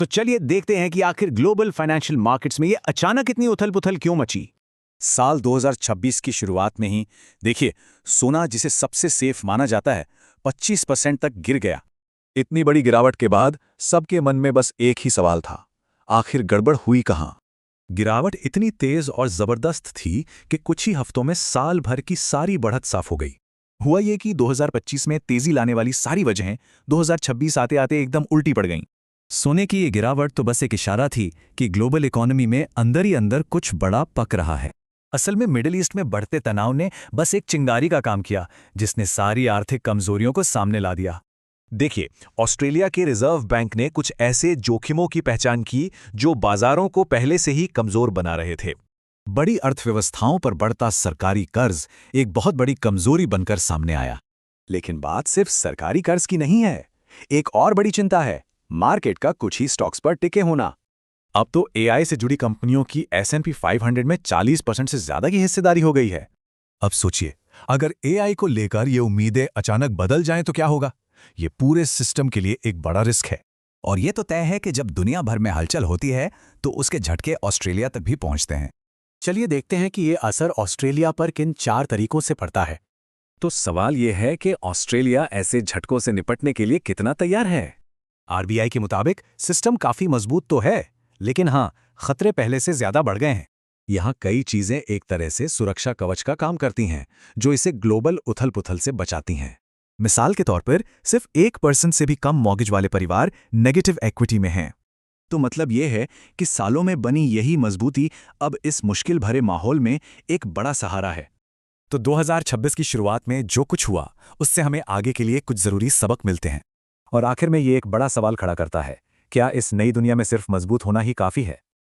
तो चलिए देखते हैं कि आखिर ग्लोबल फाइनेंशियल मार्केट्स में ये अचानक इतनी उथल-पुथल क्यों मची। साल 2026 की शुरुआत में ही देखिए, सोना जिसे सबसे सेफ माना जाता है 25% तक गिर गया। इतनी बड़ी गिरावट के बाद सबके मन में बस एक ही सवाल था, आखिर गड़बड़ हुई कहाँ? गिरावट इतनी तेज और जबरदस्त थी कि कुछ ही हफ्तों में साल भर की सारी बढ़त साफ हो गई। हुआ ये कि 2025 में तेजी लाने वाली सारी वजहें 2026 आते आते एकदम उल्टी पड़ गईं। सोने की ये गिरावट तो बस एक इशारा थी कि ग्लोबल इकोनॉमी में अंदर ही अंदर कुछ बड़ा पक रहा है। असल में मिडिल ईस्ट में बढ़ते तनाव ने बस एक चिंगारी का काम किया, जिसने सारी आर्थिक कमजोरियों को सामने ला दिया। देखिए, ऑस्ट्रेलिया के रिजर्व बैंक ने कुछ ऐसे जोखिमों की पहचान की जो बाजारों को पहले से ही कमजोर बना रहे थे। बड़ी अर्थव्यवस्थाओं पर बढ़ता सरकारी कर्ज एक बहुत बड़ी कमजोरी बनकर सामने आया। लेकिन बात सिर्फ सरकारी कर्ज की नहीं है, एक और बड़ी चिंता है मार्केट का कुछ ही स्टॉक्स पर टिके होना। अब तो एआई से जुड़ी कंपनियों की S&P 500 में 40% से ज्यादा की हिस्सेदारी हो गई है। अब सोचिए, अगर एआई को लेकर ये उम्मीदें अचानक बदल जाएं तो क्या होगा? ये पूरे सिस्टम के लिए एक बड़ा रिस्क है। और ये तो तय है कि जब दुनिया भर में हलचल होती है तो उसके झटके ऑस्ट्रेलिया तक भी पहुंचते हैं। चलिए देखते हैं कि ये असर ऑस्ट्रेलिया पर किन 4 तरीकों से पड़ता है। तो सवाल यह है कि ऑस्ट्रेलिया ऐसे झटकों से निपटने के लिए कितना तैयार है? आरबीआई के मुताबिक सिस्टम काफी मजबूत तो है, लेकिन हाँ, खतरे पहले से ज्यादा बढ़ गए हैं। यहाँ कई चीजें एक तरह से सुरक्षा कवच का काम करती हैं, जो इसे ग्लोबल उथल-पुथल से बचाती हैं। मिसाल के तौर पर सिर्फ 1% से भी कम मॉर्गेज वाले परिवार नेगेटिव इक्विटी में हैं। तो मतलब ये है कि सालों में बनी यही मजबूती अब इस मुश्किल भरे माहौल में एक बड़ा सहारा है। तो 2026 की शुरुआत में जो कुछ हुआ, उससे हमें आगे के लिए कुछ जरूरी सबक मिलते हैं। और आखिर में ये एक बड़ा सवाल खड़ा करता है, क्या इस नई दुनिया में सिर्फ मजबूत होना ही काफी है?